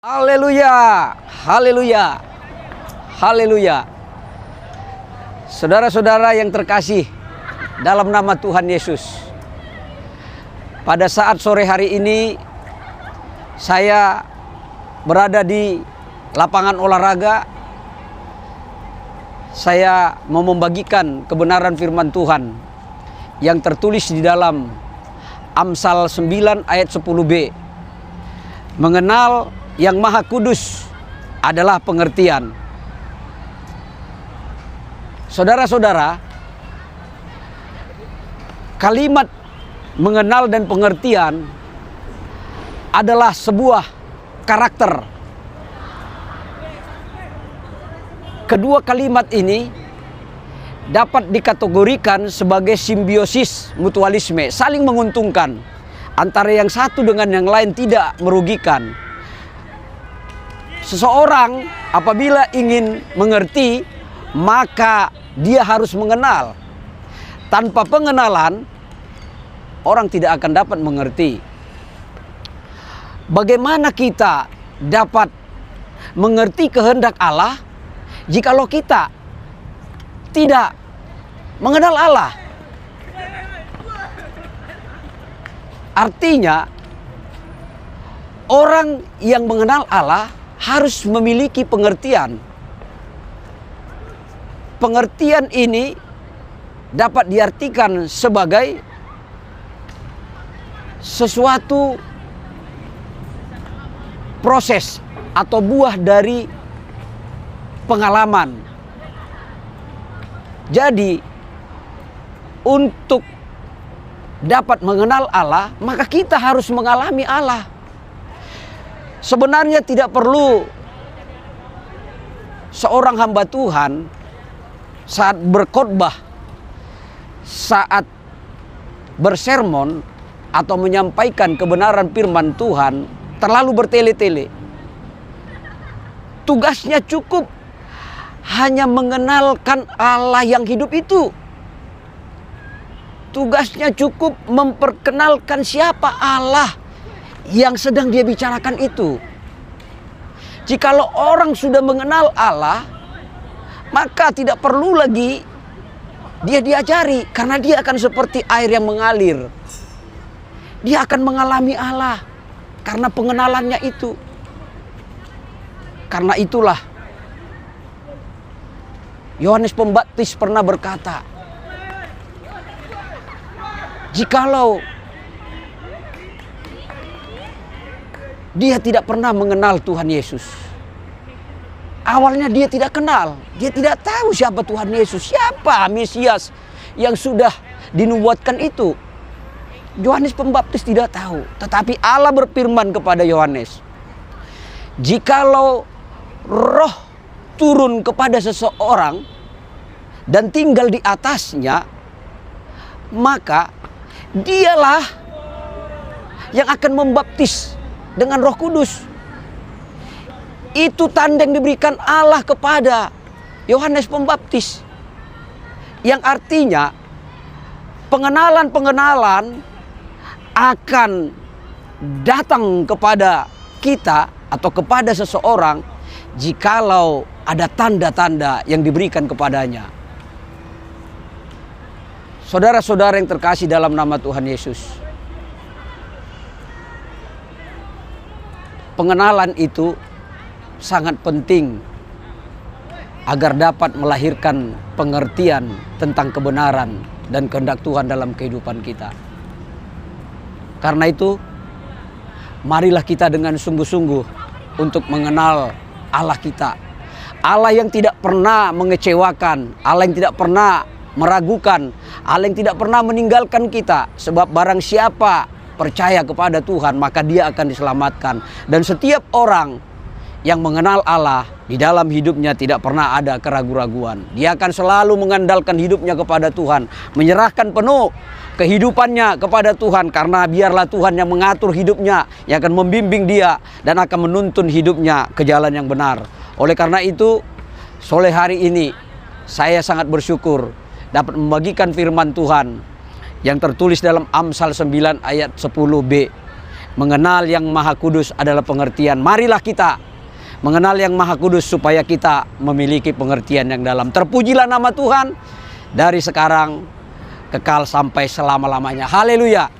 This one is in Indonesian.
Haleluya, haleluya, haleluya. Saudara-saudara yang terkasih dalam nama Tuhan Yesus, pada saat sore hari ini saya berada di lapangan olahraga. Saya mau membagikan kebenaran firman Tuhan yang tertulis di dalam Amsal 9 ayat 10b. Mengenal yang Maha Kudus adalah pengertian. Saudara-saudara, kalimat mengenal dan pengertian adalah sebuah karakter. Kedua kalimat ini dapat dikategorikan sebagai simbiosis mutualisme, saling menguntungkan. Antara yang satu dengan yang lain tidak merugikan. Seseorang apabila ingin mengerti, maka dia harus mengenal. Tanpa pengenalan, orang tidak akan dapat mengerti. Bagaimana kita dapat mengerti kehendak Allah jikalau kita tidak mengenal Allah? Artinya, orang yang mengenal Allah harus memiliki pengertian. Pengertian ini dapat diartikan sebagai sesuatu proses atau buah dari pengalaman. Jadi, untuk dapat mengenal Allah, maka kita harus mengalami Allah. Sebenarnya tidak perlu seorang hamba Tuhan saat berkhotbah, saat bersermon atau menyampaikan kebenaran firman Tuhan terlalu bertele-tele. Tugasnya cukup hanya mengenalkan Allah yang hidup itu. Tugasnya cukup memperkenalkan siapa Allah yang sedang dia bicarakan itu. Jikalau orang sudah mengenal Allah, maka tidak perlu lagi dia diajari, karena dia akan seperti air yang mengalir. Dia akan mengalami Allah karena pengenalannya itu. Karena itulah Yohanes Pembaptis pernah berkata, jikalau dia tidak pernah mengenal Tuhan Yesus, awalnya dia tidak kenal, dia tidak tahu siapa Tuhan Yesus, siapa Mesias yang sudah dinubuatkan itu. Yohanes Pembaptis tidak tahu, tetapi Allah berfirman kepada Yohanes, jikalau Roh turun kepada seseorang dan tinggal di atasnya, maka dialah yang akan membaptis dengan Roh Kudus. Itu tanda yang diberikan Allah kepada Yohanes Pembaptis, yang artinya pengenalan-pengenalan akan datang kepada kita atau kepada seseorang jikalau ada tanda-tanda yang diberikan kepadanya. Saudara-saudara yang terkasih dalam nama Tuhan Yesus, pengenalan itu sangat penting agar dapat melahirkan pengertian tentang kebenaran dan kehendak Tuhan dalam kehidupan kita. Karena itu, marilah kita dengan sungguh-sungguh untuk mengenal Allah kita. Allah yang tidak pernah mengecewakan, Allah yang tidak pernah meragukan, Allah yang tidak pernah meninggalkan kita. Sebab barang siapa percaya kepada Tuhan, maka dia akan diselamatkan. Dan setiap orang yang mengenal Allah, di dalam hidupnya tidak pernah ada keraguan-raguan. Dia akan selalu mengandalkan hidupnya kepada Tuhan, menyerahkan penuh kehidupannya kepada Tuhan, karena biarlah Tuhan yang mengatur hidupnya, yang akan membimbing dia dan akan menuntun hidupnya ke jalan yang benar. Oleh karena itu, sore hari ini saya sangat bersyukur dapat membagikan firman Tuhan yang tertulis dalam Amsal 9 ayat 10b. Mengenal yang Maha Kudus adalah pengertian. Marilah kita mengenal yang Maha Kudus supaya kita memiliki pengertian yang dalam. Terpujilah nama Tuhan dari sekarang kekal sampai selama-lamanya. Haleluya.